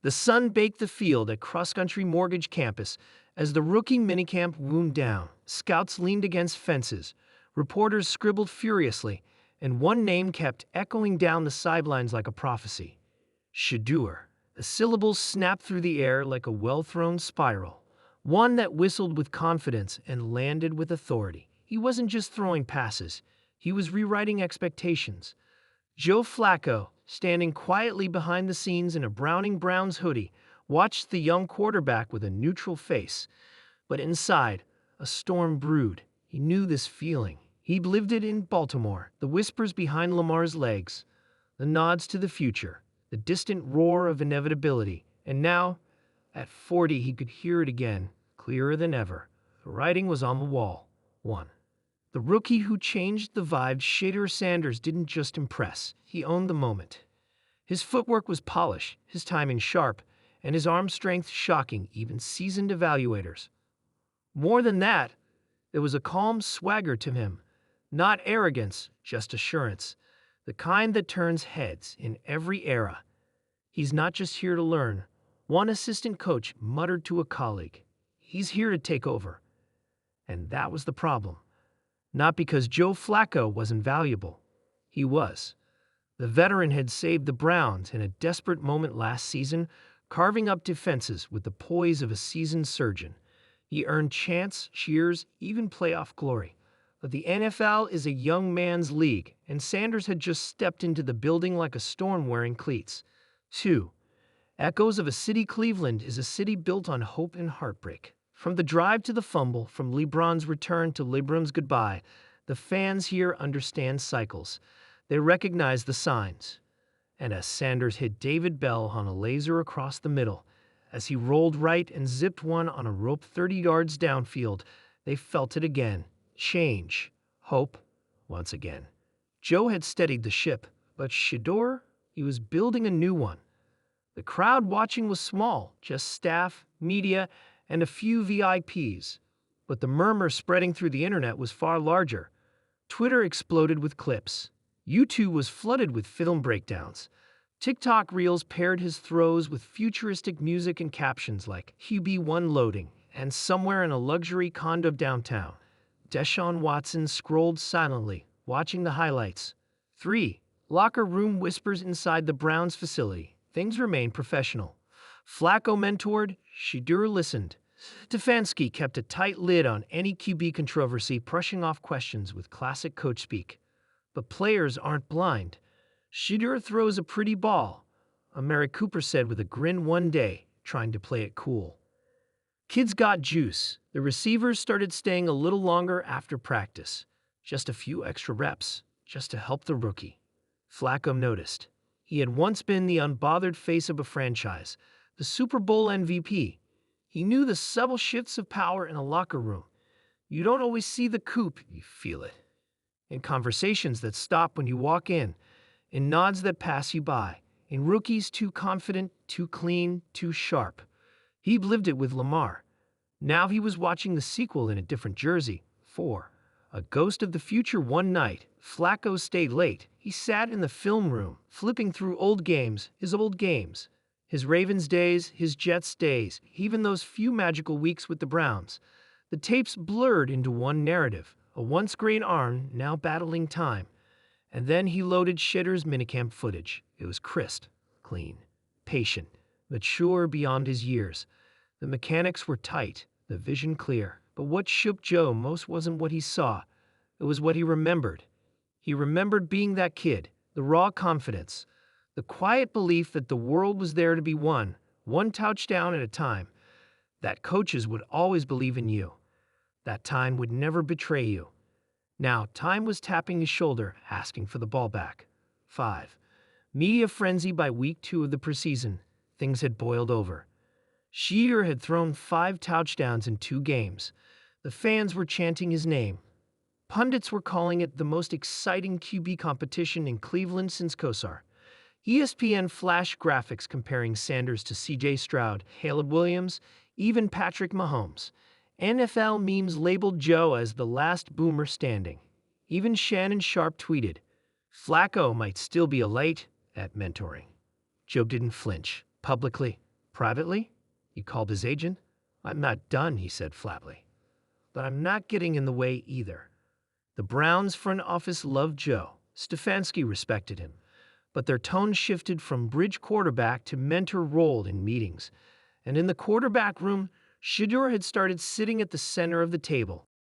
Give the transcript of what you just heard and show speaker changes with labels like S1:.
S1: The sun baked the field at cross-country mortgage campus as the rookie minicamp wound down. Scouts leaned against fences, reporters scribbled furiously, and one name kept echoing down the sidelines like a prophecy. Shedeur. The syllables snapped through the air like a well-thrown spiral, one that whistled with confidence and landed with authority. He wasn't just throwing passes, he was rewriting expectations. Joe Flacco, standing quietly behind the scenes in a Browning Browns hoodie, watched the young quarterback with a neutral face. But inside, a storm brewed. He knew this feeling. He'd lived it in Baltimore, the whispers behind Lamar's legs, the nods to the future, the distant roar of inevitability. And now, at 40, he could hear it again, clearer than ever. The writing was on the wall. 1. The rookie who changed the vibe. Shedeur Sanders didn't just impress, he owned the moment. His footwork was polished, his timing sharp, and his arm strength shocking even seasoned evaluators. More than that, there was a calm swagger to him. Not arrogance, just assurance, the kind that turns heads in every era. He's not just here to learn, one assistant coach muttered to a colleague. He's here to take over. And that was the problem. Not because Joe Flacco wasn't valuable. He was. The veteran had saved the Browns in a desperate moment last season, carving up defenses with the poise of a seasoned surgeon. He earned chants, cheers, even playoff glory. But the NFL is a young man's league, and Sanders had just stepped into the building like a storm wearing cleats. 2. Echoes of a city. Cleveland is a city built on hope and heartbreak. From the drive to the fumble, from LeBron's return to LeBron's goodbye, the fans here understand cycles. They recognize the signs. And as Sanders hit David Bell on a laser across the middle, as he rolled right and zipped one on a rope 30 yards downfield, they felt it again. Change. Hope. Once again. Joe had steadied the ship, but Shedeur, he was building a new one. The crowd watching was small, just staff, media, and a few VIPs. But the murmur spreading through the internet was far larger. Twitter exploded with clips. YouTube was flooded with film breakdowns. TikTok reels paired his throws with futuristic music and captions like QB1 loading, and somewhere in a luxury condo downtown, Deshaun Watson scrolled silently, watching the highlights. 3. Locker room whispers inside the Browns facility. Things remained professional. Flacco mentored, Shedeur listened. Stefanski kept a tight lid on any QB controversy, brushing off questions with classic coach speak. But players aren't blind. Shedeur throws a pretty ball, Amari Cooper said with a grin one day, trying to play it cool. Kids got juice. The receivers started staying a little longer after practice. Just a few extra reps, just to help the rookie. Flacco noticed. He had once been the unbothered face of a franchise, the Super Bowl MVP. He knew the subtle shifts of power in a locker room. You don't always see the coup, you feel it. In conversations that stop when you walk in nods that pass you by, in rookies too confident, too clean, too sharp. He'd lived it with Lamar. Now he was watching the sequel in a different jersey. 4. A ghost of the future. One night, Flacco stayed late. He sat in the film room, flipping through old games, his old games. His Ravens days, his Jets days, even those few magical weeks with the Browns. The tapes blurred into one narrative, a once great arm, now battling time. And then he loaded Shedeur's minicamp footage. It was crisp, clean, patient, mature beyond his years. The mechanics were tight, the vision clear. But what shook Joe most wasn't what he saw. It was what he remembered. He remembered being that kid, the raw confidence, the quiet belief that the world was there to be won, one touchdown at a time, that coaches would always believe in you, that time would never betray you. Now, time was tapping his shoulder, asking for the ball back. 5. Media frenzy. By week 2 of the preseason, things had boiled over. Shedeur had thrown 5 touchdowns in 2 games. The fans were chanting his name. Pundits were calling it the most exciting QB competition in Cleveland since Kosar. ESPN flashed graphics comparing Sanders to C.J. Stroud, Caleb Williams, even Patrick Mahomes. NFL memes labeled Joe as the last boomer standing. Even Shannon Sharp tweeted, Flacco might still be a late at mentoring. Joe didn't flinch, publicly, Privately, he called his agent. I'm not done, he said flatly. But I'm not getting in the way either. The Browns' front office loved Joe. Stefanski respected him. But their tone shifted from bridge quarterback to mentor role in meetings. And in the quarterback room, Shedeur had started sitting at the center of the table,